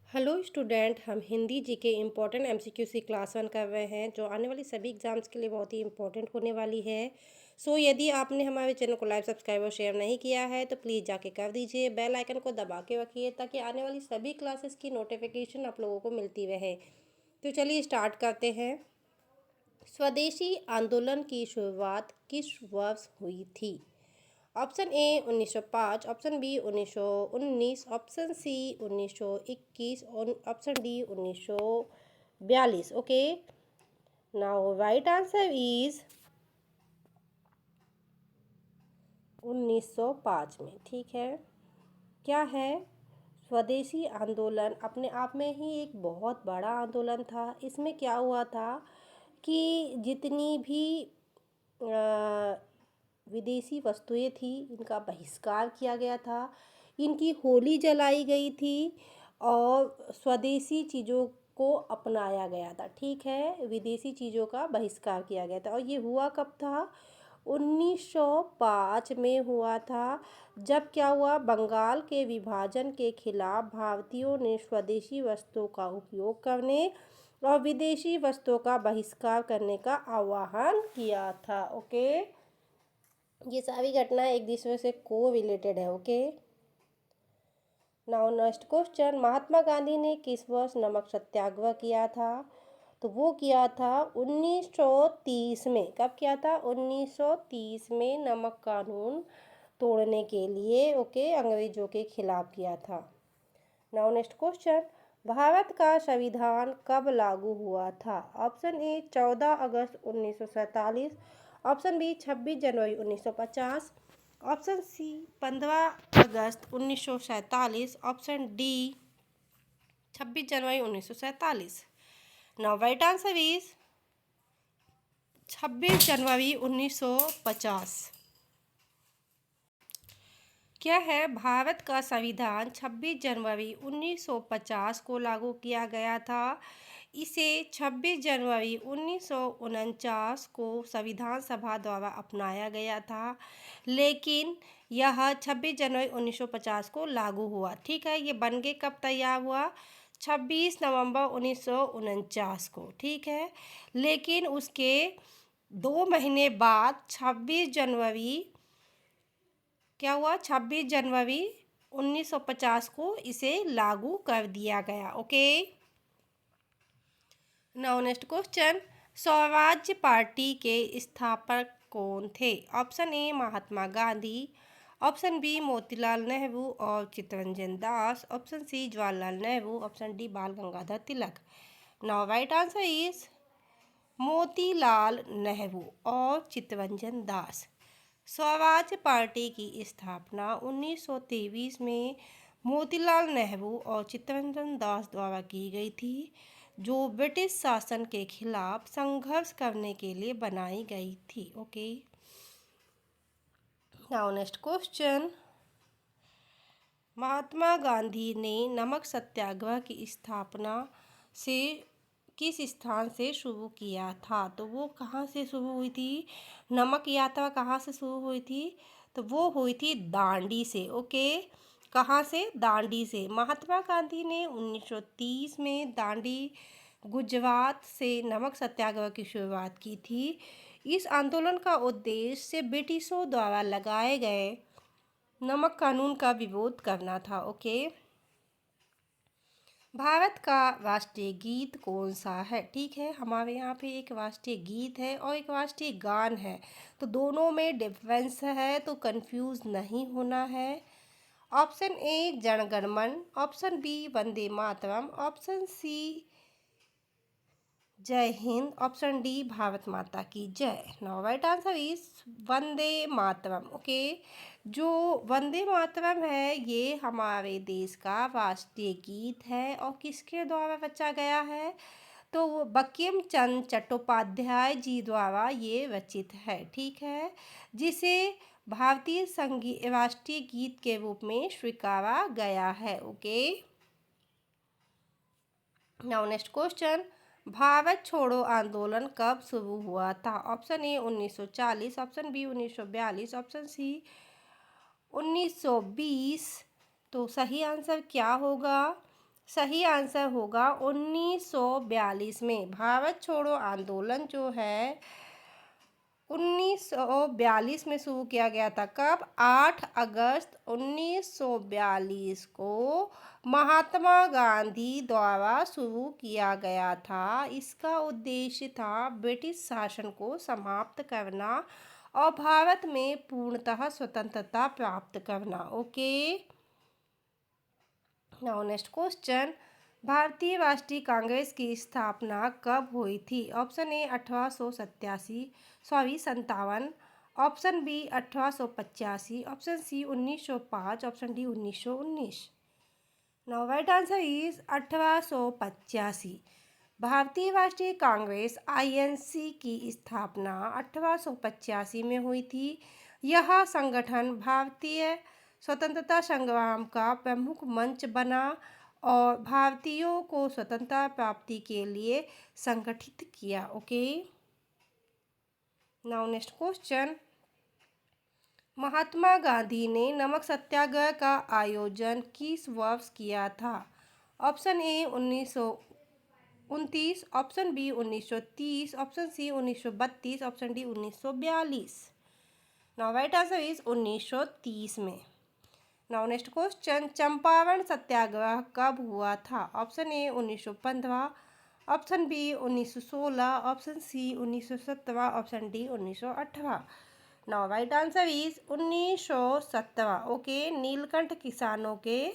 Hello student, हम हिंदी जी के important MCQ सी class 1 कर रहे हैं जो आने वाली सभी एग्जाम्स के लिए बहुत ही इम्पोर्टेंट होने वाली है। यदि आपने हमारे चैनल को लाइक सब्सक्राइब और शेयर नहीं किया है तो प्लीज़ जाके कर दीजिए। बेल आइकन को दबा के रखिए ताकि आने वाली सभी क्लासेस की नोटिफिकेशन आप लोगों को मिलती रहे। तो चलिए स्टार्ट करते हैं। स्वदेशी आंदोलन की शुरुआत किस वर्ष हुई थी? Option A 1905, option B 1919, option C 1921 और option D 1942। Okay, now right answer is 1905 में। ठीक है, क्या है? स्वदेशी आंदोलन अपने आप में ही एक बहुत बड़ा आंदोलन था। इसमें क्या हुआ था कि जितनी भी विदेशी वस्तुएं थी इनका बहिष्कार किया गया था, इनकी होली जलाई गई थी और स्वदेशी चीज़ों को अपनाया गया था। ठीक है, विदेशी चीज़ों का बहिष्कार किया गया था और ये हुआ कब था? 1905 में हुआ था। जब क्या हुआ, बंगाल के विभाजन के खिलाफ भारतीयों ने स्वदेशी वस्तुओं का उपयोग करने और विदेशी वस्तुओं का बहिष्कार करने का आह्वान किया था। ओके, ये सारी घटनाएं एक दूसरे से को रिलेटेड है। Okay, now next question, Mahatma Gandhi ने किस वर्ष नमक सत्याग्रह किया था? तो वो किया था 1930 में। कब किया था? 1930 में नमक कानून तोड़ने के लिए, ओके, अंग्रेजों के खिलाफ किया था। नाउ नेक्स्ट क्वेश्चन, भारत का संविधान कब लागू हुआ था? ऑप्शन ए 14 अगस्त 1947, ऑप्शन बी 26 जनवरी 1950, ऑप्शन सी 15 अगस्त 1947, ऑप्शन डी 26 जनवरी 1947। नाउ राइट आंसर इज 26 जनवरी 1950। क्या है? भारत का संविधान 26 जनवरी 1950 को लागू किया गया था। इसे 26 जनवरी 1949 को संविधान सभा द्वारा अपनाया गया था, लेकिन यह 26 जनवरी 1950 को लागू हुआ। ठीक है, ये बन के कब तैयार हुआ? 26 नवंबर 1949 को। ठीक है, लेकिन उसके 2 महीने बाद 26 जनवरी क्या हुआ? 26 जनवरी 1950 को इसे लागू कर दिया गया। Okay, now next question, Swarajya party के स्थापक कौन थे? Option A Mahatma Gandhi, option B Motilal Nehru और Chittaranjan Das, option C Jawaharlal Nehru, option D Bal Gangadhar Tilak. Now right answer is Motilal Nehru और चित्तरंजन दास। स्वराज पार्टी की स्थापना 1923 में मोतीलाल नेहरू और चित्तरंजन दास द्वारा की गई थी, जो ब्रिटिश शासन के खिलाफ संघर्ष करने के लिए बनाई गई थी। Okay, now next question, Mahatma Gandhi ने नमक सत्याग्रह की स्थापना से किस स्थान से शुरू किया था? तो वो कहाँ से शुरू हुई थी? नमक यात्रा कहाँ से शुरू हुई थी? तो वो हुई थी दांडी से। ओके, कहाँ से? दांडी से। महात्मा गांधी ने 1930 में दांडी गुजरात से नमक सत्याग्रह की शुरुआत की थी। इस आंदोलन का उद्देश्य ब्रिटिशों द्वारा लगाए गए नमक कानून का विरोध करना था। ओके, भारत का राष्ट्रीय गीत कौन सा है? ठीक है, हमारे यहाँ पे एक राष्ट्रीय गीत है और एक राष्ट्रीय गान है, तो दोनों में डिफरेंस है, तो कंफ्यूज नहीं होना है। ऑप्शन ए जन गण मन, option B Vande Mataram, option C जय हिंद, ऑप्शन डी भारत माता की जय। Now right answer is Vande Mataram. Okay, जो वंदे मातरम है ये हमारे देश का राष्ट्रीय गीत है और किसके द्वारा रचा गया है? तो वो बंकिम चंद्र चट्टोपाध्याय जी द्वारा ये रचित है। ठीक है, जिसे भारतीय संगीत राष्ट्रीय गीत के रूप में स्वीकारा गया है। Okay, now next question, Bharat छोड़ो आंदोलन कब शुरू हुआ था? Option A 1940, option B 1942, option C 1920। तो सही आंसर क्या होगा? सही आंसर होगा 1942 में। भारत छोड़ो आंदोलन जो है 1942 में शुरू किया गया था। कब? 8 अगस्त 1942 को महात्मा गांधी द्वारा शुरू किया गया था। इसका उद्देश्य था ब्रिटिश शासन को समाप्त करना और भारत में पूर्णतः स्वतंत्रता प्राप्त करना। Okay, now next question. भारतीय राष्ट्रीय कांग्रेस की स्थापना कब हुई थी? Option A 1857, option B 1885, option C 1905, option D 1919। Now right answer is 1885। भारतीय राष्ट्रीय कांग्रेस आईएनसी की स्थापना 1885 में हुई थी। यह संगठन भारतीय स्वतंत्रता संग्राम का प्रमुख मंच बना और भारतीयों को स्वतंत्रता प्राप्ति के लिए संगठित किया। Okay, now next question. Mahatma Gandhi ने नमक सत्याग्रह का आयोजन किस वर्ष किया था? Option A 1929, option B 1930, option C 1932, option D 1942। Now right answer is 1930 में। Now next question. Champaran Satyagraha कब हुआ था? Option A 1915, option B 1916, option C 1917, option D 1918। Now right answer is 1917। Okay, नीलकंठ किसानों के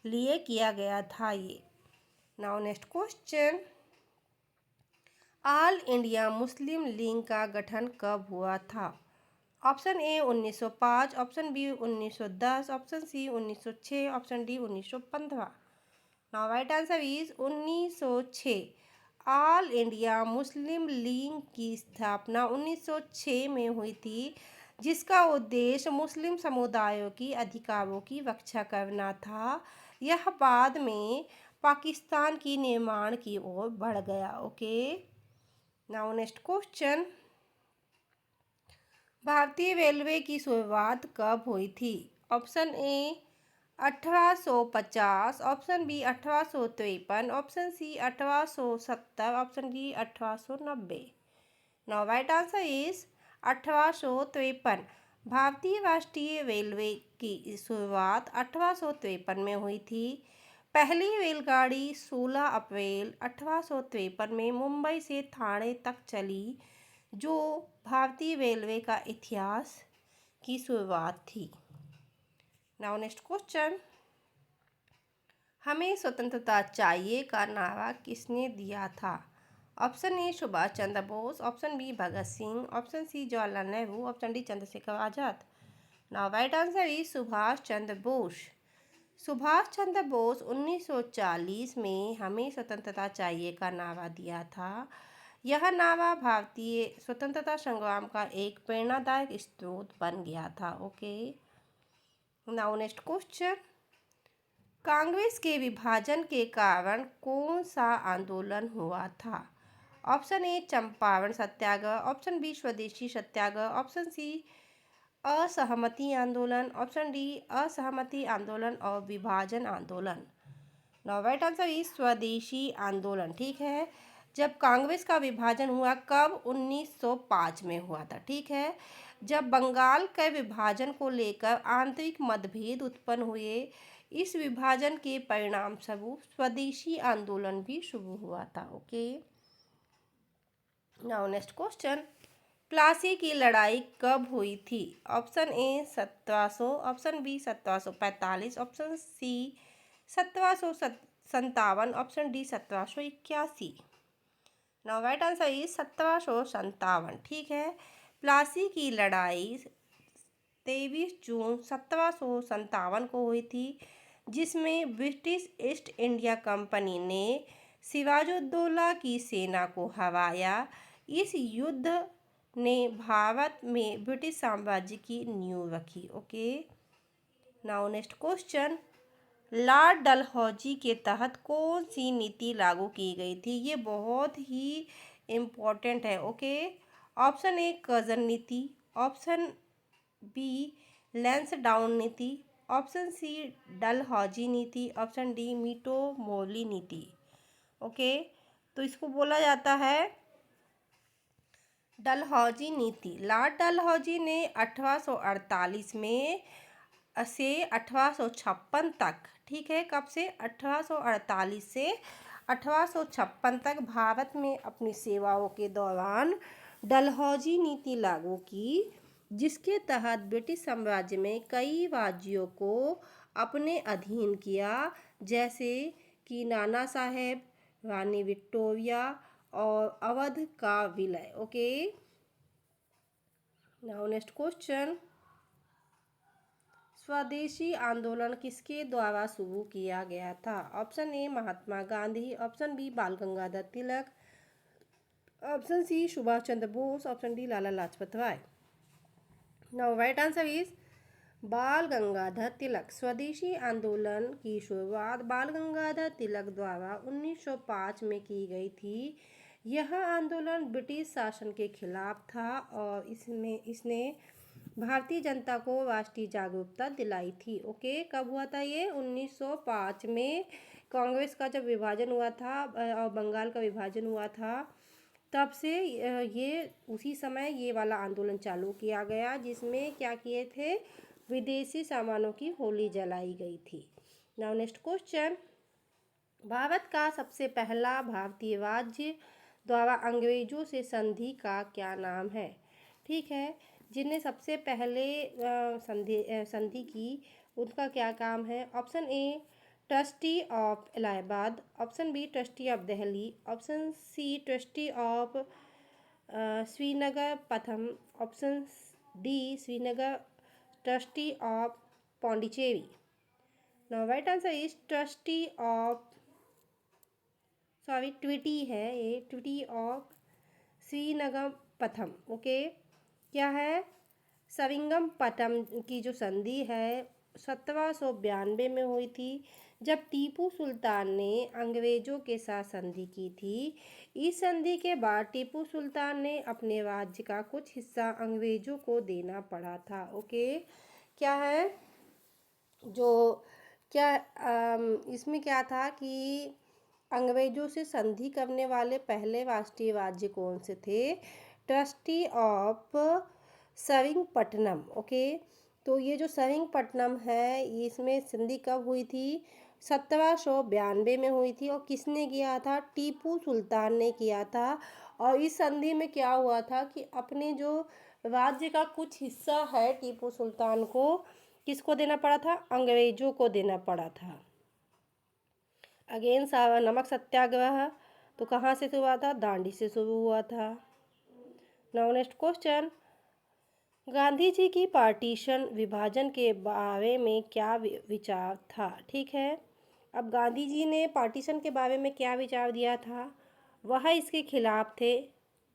लिए किया गया था ये। Now next question. All India Muslim League का गठन कब हुआ था? Option A 1905, option B 1910, option C 1906, option D 1915। Now right answer is 1906। All India Muslim League की स्थापना 1906 में हुई थी, जिसका उद्देश्य मुस्लिम समुदायों की अधिकारों की रक्षा करना था। यह बाद में पाकिस्तान की निर्माण की ओर बढ़ गया। Okay, now next question. भारतीय रेलवे की शुरुआत कब हुई थी? Option A 1850, option B 1853, option C 1870, option D 1890। Now right answer is 1853। भारतीय राष्ट्रीय रेलवे की शुरुआत 1853 में हुई थी। पहली रेलगाड़ी 16 अप्रैल 1853 में मुंबई से ठाणे तक चली, जो भारतीय रेलवे का इतिहास की शुरुआत थी। Now next question. हमें स्वतंत्रता चाहिए का नारा किसने दिया था? Option A Subhash Chandra Bose, option B Bhagat Singh, option C Jawaharlal Nehru, option D Chandrashekhar Azad. Now right answer is Subhash Chandra Bose. Subhash Chandra Bose 1940 में हमें स्वतंत्रता चाहिए का नारा दिया था। यह नारा भारतीय स्वतंत्रता संग्राम का एक प्रेरणादायक स्रोत बन गया था। Okay, now next question. Congress के विभाजन के कारण कौन सा आंदोलन हुआ था? Option A Champaran satyagraha, option B swadeshi satyagraha, option C असहमति आंदोलन, ऑप्शन डी असहमति आंदोलन और विभाजन आंदोलन। नाउ राइट आंसर इज स्वदेशी आंदोलन। ठीक है, जब कांग्रेस का विभाजन हुआ कब? 1905 में हुआ था। ठीक है, जब बंगाल के विभाजन को लेकर आंतरिक मतभेद उत्पन्न हुए, इस विभाजन के परिणाम स्वरूप स्वदेशी आंदोलन भी शुरू हुआ था। Okay, now next question. Plassey की लड़ाई कब हुई थी? Option A 1700, option B 1745, option C 1757, option D 1781। Now right answer is 1757। ठीक है, प्लासी की लड़ाई 23 जून 1757 को हुई थी, जिसमें ब्रिटिश ईस्ट इंडिया कंपनी ने सिराजुद्दौला की सेना को हराया। इस युद्ध ने भारत में ब्रिटिश साम्राज्य की नींव रखी। Okay, now next question. Lord Dalhousie के तहत कौन सी नीति लागू की गई थी? ये बहुत ही इम्पोर्टेंट है। ओके, ऑप्शन ए कर्जन नीति, ऑप्शन बी लैंसडाउन नीति, ऑप्शन सी डलहौजी नीति, ऑप्शन डी मीटो मोरली नीति। ओके, तो इसको बोला जाता है डलहौजी नीति। लॉर्ड डलहौजी ने 1848 में से 1856 तक, ठीक है, कब से 1848 से 1856 तक भारत में अपनी सेवाओं के दौरान डलहौजी नीति लागू की, जिसके तहत ब्रिटिश साम्राज्य में कई राज्यों को अपने अधीन किया, जैसे कि नाना साहेब, रानी विक्टोरिया और अवध का विलय। ओके, नाउ नेक्स्ट क्वेश्चन, स्वदेशी आंदोलन किसके द्वारा शुरू किया गया था? Option A Mahatma Gandhi, option B Bal Gangadhar Tilak, option C Subhash Chandra Bose, option D Lala Lajpat Rai. Now right answer is Bal Gangadhar तिलक। स्वदेशी आंदोलन की शुरुआत बाल गंगाधर तिलक द्वारा 1905 में की गई थी। यह आंदोलन ब्रिटिश शासन के खिलाफ था और इसने भारतीय जनता को राष्ट्रीय जागरूकता दिलाई थी। ओके, कब हुआ था ये? 1905 में कांग्रेस का जब विभाजन हुआ था और बंगाल का विभाजन हुआ था, तब से ये उसी समय ये वाला आंदोलन चालू किया गया, जिसमें क्या किए थे? विदेशी सामानों की होली जलाई गई थी। नाउ नेक्स्ट क्वेश्चन, भारत का सबसे पहला भारतीय राज्य द्वारा अंग्रेजों से संधि का क्या नाम है? ठीक है, जिन्हें सबसे पहले संधि की, उनका क्या काम है? Option A trustee of Allahabad, option B trustee of Delhi, option C trustee of Srinagar प्रथम, option D Srinagar trustee of Pondicherry. Now right answer is trustee of, sorry ट्विटी है ये, ट्विटी ऑफ श्रीनगर प्रथम। ओके, क्या है? सेरिंगपट्टम की जो संधि है 1792 में हुई थी, जब टीपू सुल्तान ने अंग्रेजों के साथ संधि की थी। इस संधि के बाद टीपू सुल्तान ने अपने राज्य का कुछ हिस्सा अंग्रेजों को देना पड़ा था। ओके, क्या है जो क्या इसमें क्या था कि अंग्रेजों से संधि करने वाले पहले राष्ट्रीय राज्य कौन से थे? Trustee of Seringapatam. ओके, तो ये जो सेरिंगपट्टनम है, इसमें संधि कब हुई थी? 1792 में हुई थी। और किसने किया था? टीपू सुल्तान ने किया था। और इस संधि में क्या हुआ था कि अपने जो राज्य का कुछ हिस्सा है, टीपू सुल्तान को किसको देना पड़ा था? अंग्रेजों को देना पड़ा था। अगेन नमक सत्याग्रह तो कहाँ से शुरू हुआ था? दांडी से शुरू हुआ था। Now next question, Gandhi ji की पार्टीशन विभाजन के बारे में क्या विचार था? ठीक है, अब गांधी जी ने पार्टीशन के बारे में क्या विचार दिया था? वह इसके खिलाफ थे,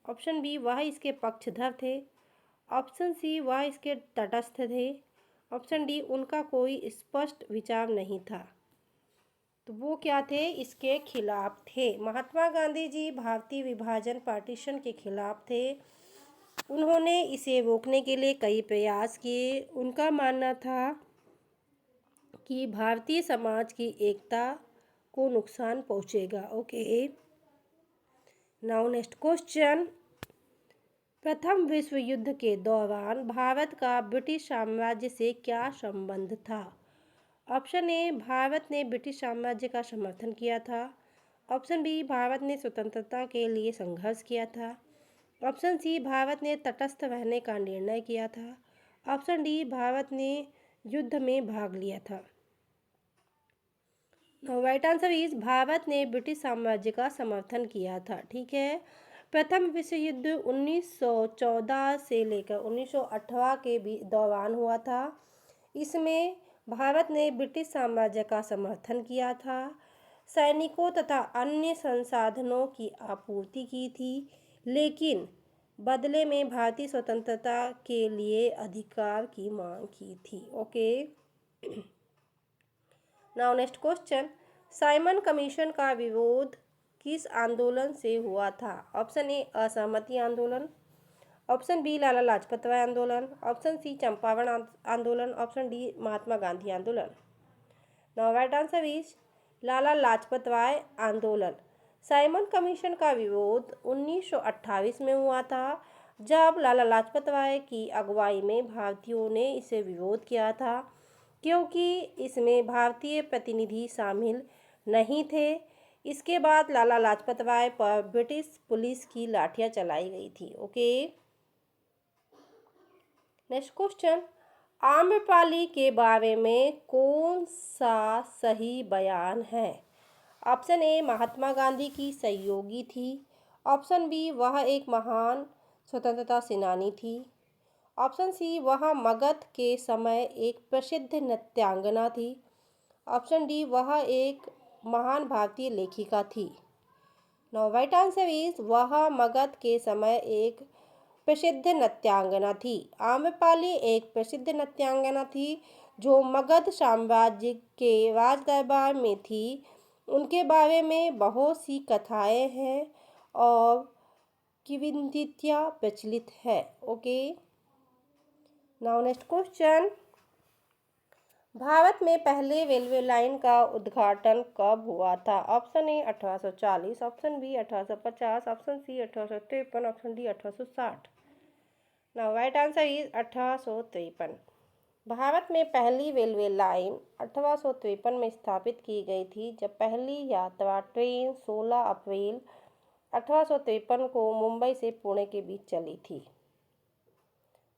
ऑप्शन बी वह इसके पक्षधर थे, ऑप्शन सी वह इसके तटस्थ थे, ऑप्शन डी उनका कोई स्पष्ट विचार नहीं था। तो वो क्या थे? इसके खिलाफ थे। महात्मा गांधी जी भारतीय विभाजन पार्टीशन के खिलाफ थे। उन्होंने इसे रोकने के लिए कई प्रयास किए। उनका मानना था कि भारतीय समाज की एकता को नुकसान पहुंचेगा। ओके, नाउ नेक्स्ट क्वेश्चन, प्रथम विश्व युद्ध के दौरान भारत का ब्रिटिश साम्राज्य से क्या संबंध था? ऑप्शन ए भारत ने ब्रिटिश साम्राज्य का समर्थन किया था, ऑप्शन बी भारत ने स्वतंत्रता के लिए संघर्ष किया था, ऑप्शन सी भारत ने तटस्थ रहने का निर्णय किया था, ऑप्शन डी भारत ने युद्ध में भाग लिया था। राइट आंसर इज भारत ने ब्रिटिश साम्राज्य का समर्थन किया था। ठीक है, प्रथम विश्व युद्ध 1914 से लेकर 1918 के दौरान हुआ था। इसमें भारत ने ब्रिटिश साम्राज्य का समर्थन किया था, सैनिकों तथा अन्य संसाधनों की आपूर्ति की थी, लेकिन बदले में भारतीय स्वतंत्रता के लिए अधिकार की मांग की थी। Okay, now next question, Simon commission का विरोध किस आंदोलन से हुआ था? ऑप्शन ए असहमति आंदोलन, ऑप्शन बी लाला लाजपत राय आंदोलन, ऑप्शन सी चंपारण आंदोलन, ऑप्शन डी महात्मा गांधी आंदोलन। नाउ राइट आंसर इज लाला लाजपत राय आंदोलन। साइमन कमीशन का विरोध 1928 में हुआ था, जब लाला लाजपत राय की अगुवाई में भारतीयों ने इसे विरोध किया था, क्योंकि इसमें भारतीय प्रतिनिधि शामिल नहीं थे। इसके बाद लाला लाजपत राय पर ब्रिटिश पुलिस की लाठियां चलाई गई थी। ओके, नेक्स्ट क्वेश्चन, आम्रपाली के बारे में कौन सा सही बयान है? ऑप्शन ए महात्मा गांधी की सहयोगी थी, ऑप्शन बी वह एक महान स्वतंत्रता सेनानी थी, ऑप्शन सी वह मगध के समय एक प्रसिद्ध नृत्यांगना थी, ऑप्शन डी वह एक महान भारतीय लेखिका थी। नाउ राइट आंसर इज वह मगध के समय एक प्रसिद्ध नृत्यांगना थी। आम्रपाली एक प्रसिद्ध नृत्यांगना थी जो मगध साम्राज्य के राज दरबार में थी। उनके बारे में बहुत सी कथाएं हैं और किंवदंतियां प्रचलित है। Okay, now next question, Bharat में पहले रेलवे लाइन का उद्घाटन कब हुआ था? Option A 1840, option B 1850, option C 1853, option D 1860। Now right answer is 1853। Bharat में पहली रेलवे लाइन 1853 में स्थापित की गई थी, जब पहली यात्रा ट्रेन 16 अप्रैल 1853 को मुंबई से पुणे के बीच चली थी।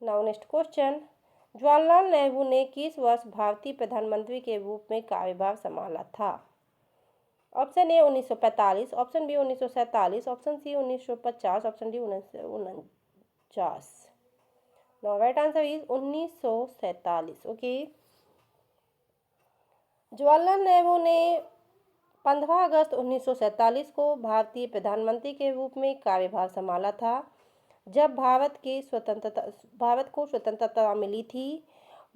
Now next question, Jawaharlal Nehru ने किस वर्ष भारतीय प्रधानमंत्री के रूप में कार्यभार संभाला था? Option A 1945, option B 1947, option C 1950, option D 1949। Now right answer is 1947। Okay, Jawaharlal Nehru ने 15 अगस्त 1947 को भारतीय प्रधानमंत्री के रूप में कार्यभार संभाला था, जब भारत को स्वतंत्रता मिली थी।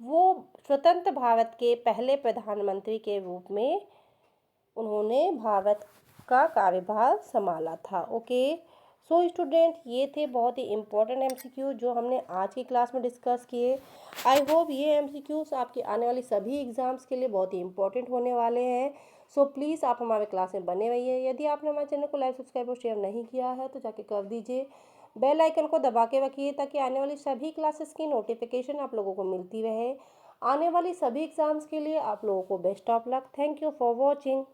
वो स्वतंत्र भारत के पहले प्रधानमंत्री के रूप में उन्होंने भारत का कार्यभार संभाला था। ओके, सो स्टूडेंट, ये थे बहुत ही इम्पोर्टेंट एमसीक्यू जो हमने आज की क्लास में डिस्कस किए। आई होप ये एमसीक्यूज आपके आने वाली सभी एग्जाम्स के लिए बहुत ही इम्पोर्टेंट होने वाले हैं। सो प्लीज़ आप हमारे क्लास में बने रहिए। यदि आपने हमारे चैनल को लाइक, सब्सक्राइब और शेयर नहीं किया है तो जाके कर दीजिए। बेल आइकन को दबा के रखिए ताकि आने वाली सभी क्लासेस की नोटिफिकेशन आप लोगों को मिलती रहे। आने वाली सभी एग्जाम्स के लिए आप लोगों को best of luck. Thank you for watching.